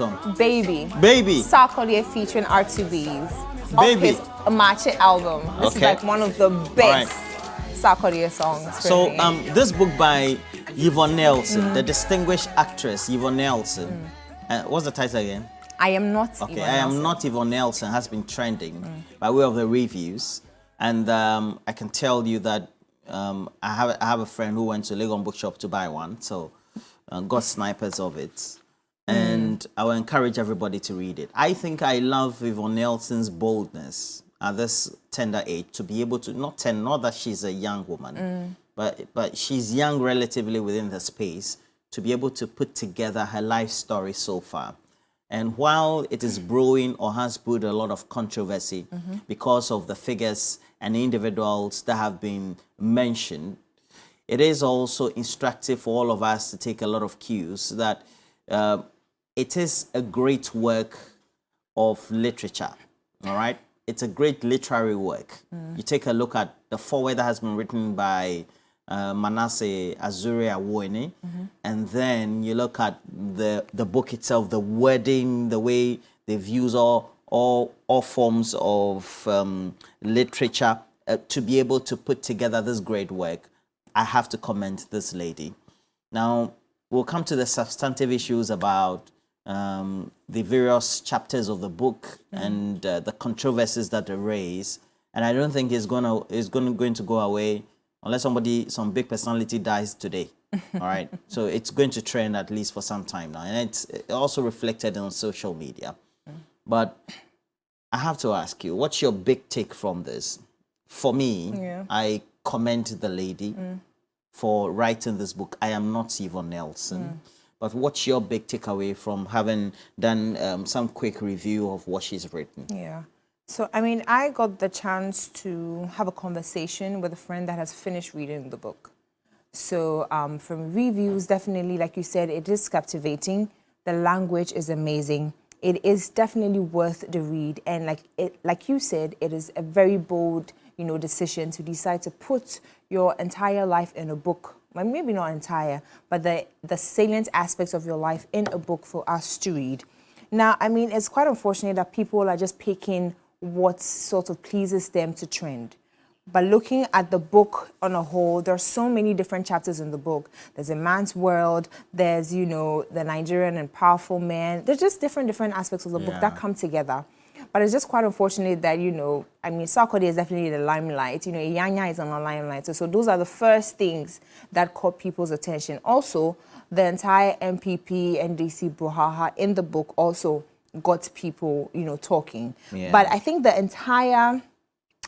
song? Baby. Baby. Saga featuring R2B's. Baby. Of his Amache album. This is like one of the best Saga songs. So this book by Yvonne Nelson, the distinguished actress Yvonne Nelson. What's the title again? I Am Not Okay, Yvonne I Am Nelson. Not Yvonne Nelson has been trending by way of the reviews. And I can tell you that I have a friend who went to Legon Bookshop to buy one. So got snipers of it. And I will encourage everybody to read it. I think I love Yvonne Nelson's boldness at this tender age to be able to, not that she's a young woman, but she's young relatively within the space, to be able to put together her life story so far. And while it is brewing or has brewed a lot of controversy because of the figures and individuals that have been mentioned, it is also instructive for all of us to take a lot of cues that it is a great work of literature, all right? It's a great literary work. You take a look at the foreword that has been written by Manasseh Azuri Awoni, and then you look at the book itself, the wording, the way they've used all forms of literature to be able to put together this great work. I have to commend this lady. Now, we'll come to the substantive issues about the various chapters of the book and the controversies that they raise. And I don't think it's going to go away unless some big personality dies today. All right. So it's going to trend at least for some time now. And it's also reflected on social media. But I have to ask you, what's your big take from this? For me, I commend the lady for writing this book. I Am Not Yvonne Nelson. But what's your big takeaway from having done some quick review of what she's written? Yeah. So, I mean, I got the chance to have a conversation with a friend that has finished reading the book. So, from reviews, definitely, like you said, it is captivating. The language is amazing. It is definitely worth the read. And like you said, it is a very bold, decision to decide to put your entire life in a book. Well, maybe not entire, but the salient aspects of your life in a book for us to read. Now, I mean, it's quite unfortunate that people are just picking what sort of pleases them to trend. But looking at the book on a whole, there are so many different chapters in the book. There's a man's world, there's, the Nigerian and powerful man. There's just different aspects of the book that come together. But it's just quite unfortunate that, I mean, Sarkodie is definitely the limelight. Iyanya is on the limelight. So those are the first things that caught people's attention. Also, the entire MPP, NDC, brouhaha in the book also got people, talking. Yeah. But I think the entire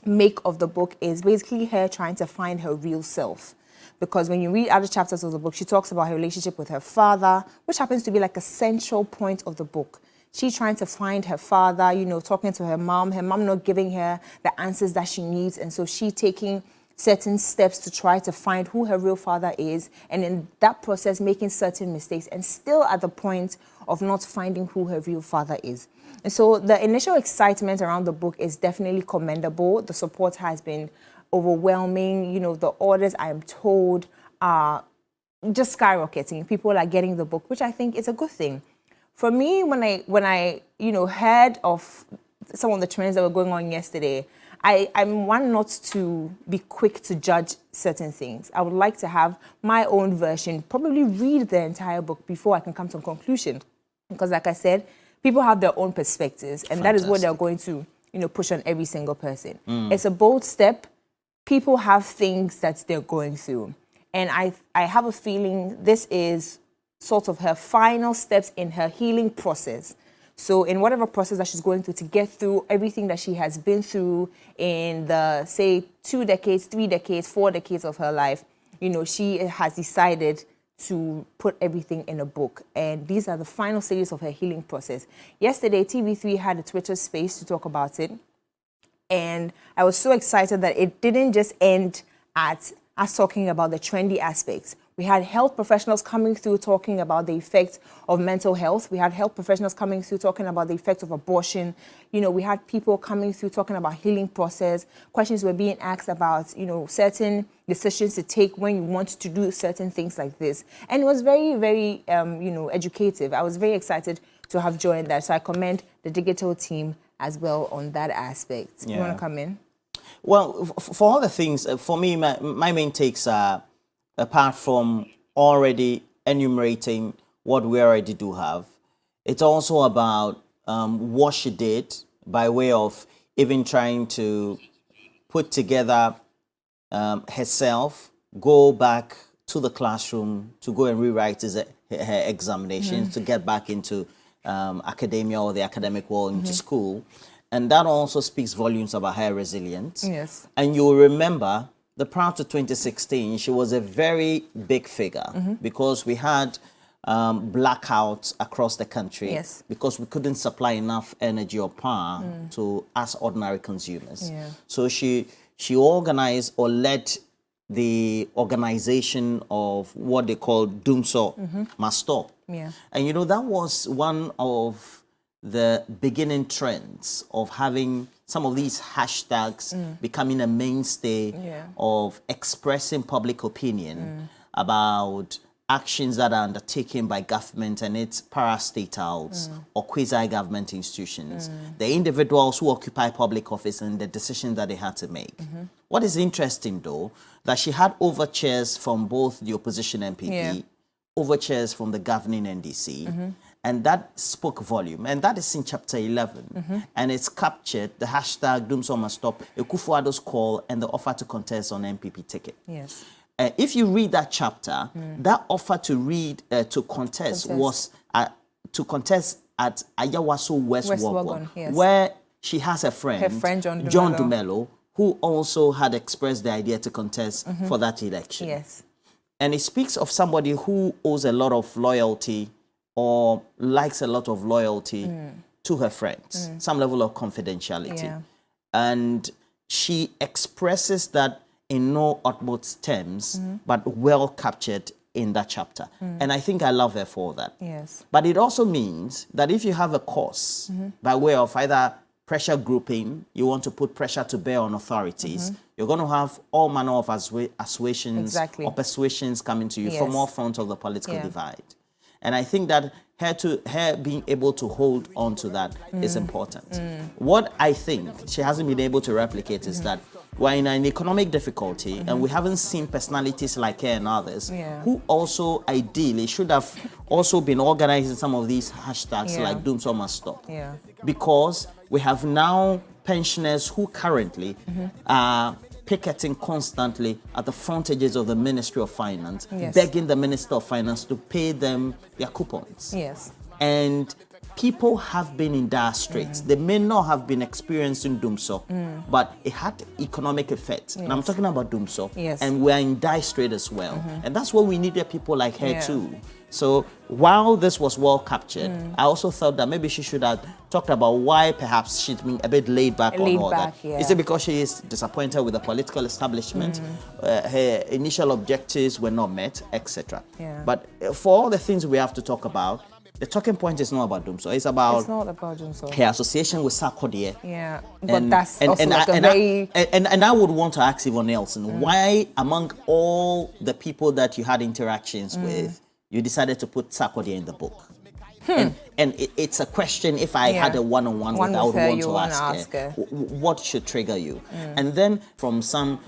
make of the book is basically her trying to find her real self. Because when you read other chapters of the book, she talks about her relationship with her father, which happens to be like a central point of the book. She's trying to find her father, talking to her mom not giving her the answers that she needs. And so she taking certain steps to try to find who her real father is. And in that process, making certain mistakes and still at the point of not finding who her real father is. And so the initial excitement around the book is definitely commendable. The support has been overwhelming. The orders, I am told, are just skyrocketing. People are getting the book, which I think is a good thing. For me, when I heard of some of the trends that were going on yesterday, I'm one not to be quick to judge certain things. I would like to have my own version, probably read the entire book before I can come to a conclusion. Because like I said, people have their own perspectives, and that is what they're going to, push on every single person. It's a bold step. People have things that they're going through. And I have a feeling this is sort of her final steps in her healing process. So in whatever process that she's going through to get through everything that she has been through in the, say, 2 decades, 3 decades, 4 decades of her life, she has decided to put everything in a book. And these are the final stages of her healing process. Yesterday, TV3 had a Twitter space to talk about it. And I was so excited that it didn't just end at us talking about the trendy aspects. We had health professionals coming through talking about the effect of mental health. We had health professionals coming through talking about the effect of abortion. We had people coming through talking about healing process. Questions were being asked about, certain decisions to take when you want to do certain things like this. And it was very, very, educative. I was very excited to have joined that. So I commend the digital team as well on that aspect. You want to come in? Well, for all the things, for me, my main takes are, apart from already enumerating what we already do have, it's also about what she did by way of even trying to put together herself, go back to the classroom to go and rewrite her examinations, to get back into academia or the academic world, into school. And that also speaks volumes about her resilience. Yes. And you'll remember that prior to 2016, she was a very big figure because we had blackouts across the country because we couldn't supply enough energy or power to us ordinary consumers. Yeah. So she organized or led the organization of what they call Doomso Must Stop. Yeah. And you know, that was one of the beginning trends of having some of these hashtags becoming a mainstay of expressing public opinion about actions that are undertaken by government and its parastatals or quasi-government institutions, the individuals who occupy public office and the decisions that they had to make. What is interesting, though, that she had overtures from both the opposition MPP, overtures from the governing NDC, and that spoke volume. And that is in chapter 11. And it's captured the hashtag Doomso Must Stop, Akufo-Addo's call, and the offer to contest on MPP ticket. Yes. If you read that chapter, that offer to contest was to contest at Ayawaso West Wagon, where she has a friend, John Dumelo, who also had expressed the idea to contest for that election. Yes. And it speaks of somebody who owes a lot of loyalty or likes a lot of loyalty to her friends, some level of confidentiality. Yeah. And she expresses that in no utmost terms, but well captured in that chapter. And I think I love her for that. Yes. But it also means that if you have a cause by way of either pressure grouping, you want to put pressure to bear on authorities, you're going to have all manner of assuasions or persuasions coming to you from all fronts of the political divide. And I think that her being able to hold on to that is important. What I think she hasn't been able to replicate is that we're in an economic difficulty and we haven't seen personalities like her and others who also ideally should have also been organizing some of these hashtags like Doomso Must Stop. Because we have now pensioners who currently are picketing constantly at the frontages of the Ministry of Finance, begging the Minister of Finance to pay them their coupons. Yes. And people have been in dire straits. They may not have been experiencing Doomso, but it had economic effects. And I'm talking about Doomso. And we're in dire strait as well. And that's what we needed people like her too. So while this was well captured, I also thought that maybe she should have talked about why perhaps she's been a bit laid back on all that. Is it because she is disappointed with the political establishment? Her initial objectives were not met, etc. But for all the things we have to talk about, the talking point is not about Doomso. It's about her association with Sarkodie. But that's also and I would want to ask Yvonne Nelson, why among all the people that you had interactions with, you decided to put Sarkodie in the book? And it's a question, if I had a one-on-one with her, I would want to ask her, what should trigger you? And then from some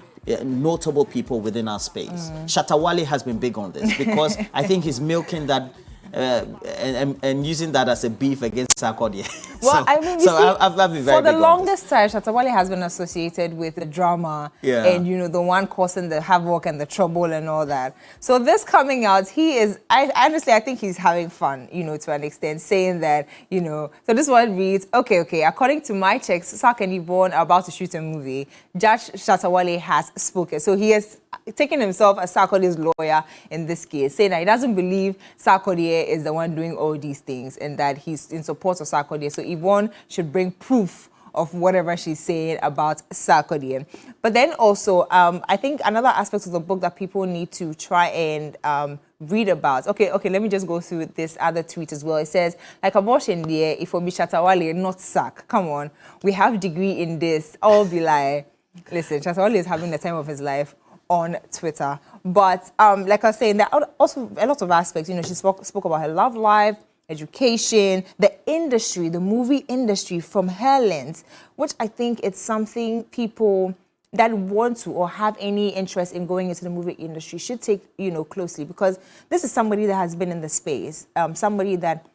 notable people within our space, Shatawale has been big on this because I think he's milking that and using that as a beef against Sarkodie. Well, I mean, I've been very for the big longest time, Shatawale has been associated with the drama and, you know, the one causing the havoc and the trouble and all that. So this coming out, he is, honestly, I think he's having fun, you know, to an extent, saying that, you know, so this one reads, okay, according to my checks, Saga and Yvonne are about to shoot a movie. Judge Shatawale has spoken. So he has taken himself as Sarkodie's lawyer in this case, saying that he doesn't believe Sarkodie is the one doing all these things and that he's in support of Sarkodie. So Yvonne should bring proof of whatever she's saying about Sarkodie. But then also, I think another aspect of the book that people need to try and read about. Okay, let me just go through this other tweet as well. It says, like abortion there, if we Shatawale, not sack. Come on, we have degree in this. I'll be like, listen, Shatawale is having the time of his life on Twitter. But like I was saying, there are also a lot of aspects. You know, she spoke about her love life, education, the industry, the movie industry from her lens, which I think it's something people that want to or have any interest in going into the movie industry should take, closely, because this is somebody that has been in the space, somebody that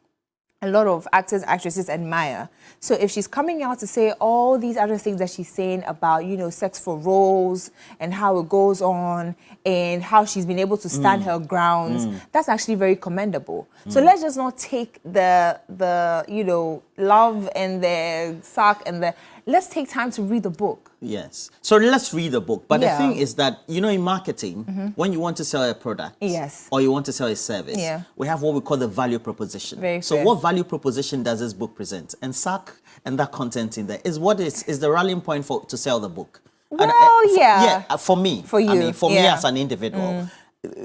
a lot of actors, actresses admire. So if she's coming out to say all these other things that she's saying about, sex for roles and how it goes on and how she's been able to stand her grounds, that's actually very commendable. So let's just not take the love and the sock and let's take time to read the book. Yes. So let's read the book. But the thing is that, in marketing, when you want to sell a product or you want to sell a service, we have what we call the value proposition. What value proposition does this book present? And SAC and that content in there is what is the rallying point to sell the book. Well, for me. For you. Me as an individual.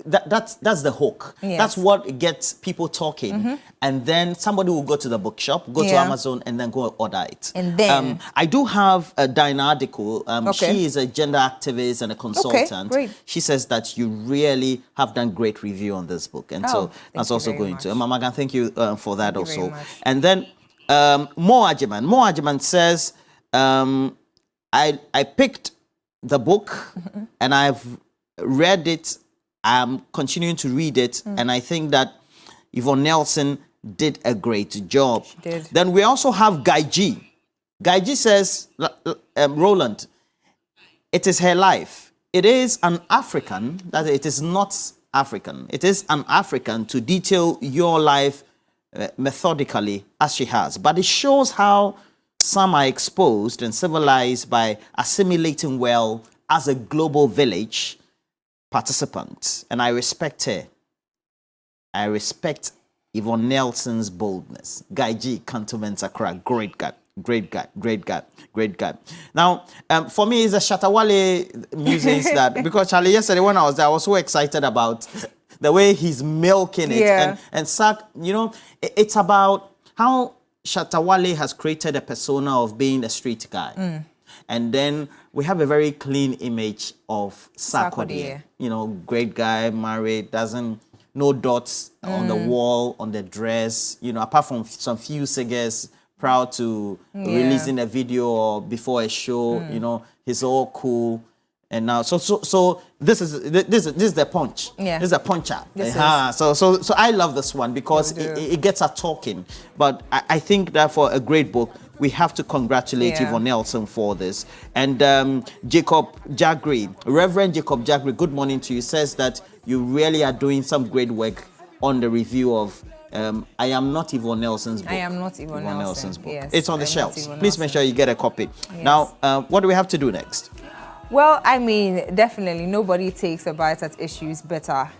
That's the hook. That's what gets people talking. And then somebody will go to the bookshop, go to Amazon, and then go order it. And then I do have a Dinah article. She is a gender activist and a consultant. Great. She says that you really have done great review on this book. And so that's also going to. Mama Gan, thank you for that also. And then Mo Ajiman says, I picked the book and I've read it. I'm continuing to read it, and I think that Yvonne Nelson did a great job. She did. Then we also have Guy G. Guy G says, Roland, it is her life. It is an African, that it is not African. It is an African to detail your life methodically as she has. But it shows how some are exposed and civilized by assimilating well as a global village participant, and I respect her. I respect Yvonne Nelson's boldness. Guy G, Cantonment Accra, great guy. Now, for me, it's the Shatawale musings that, because Charlie, yesterday when I was there, I was so excited about the way he's milking it. And Sack, it's about how Shatawale has created a persona of being a street guy. And then we have a very clean image of Sarkodie. Great guy, married, no dots on the wall, on the dress, apart from some few cigars, proud to releasing a video or before a show, he's all cool. And now, so this is the punch. This is a puncher. So I love this one because it gets us talking. But I think that for a great book, we have to congratulate Yvonne Nelson for this. And Jacob Jagri, Reverend Jacob Jagri, good morning to you, says that you really are doing some great work on the review of I Am Not Yvonne Nelson's book. I Am Not Yvonne Nelson's book. Yes, it's on the shelves. Please make sure you get a copy. Yes. Now, what do we have to do next? Well, I mean, definitely nobody takes a bite at issues better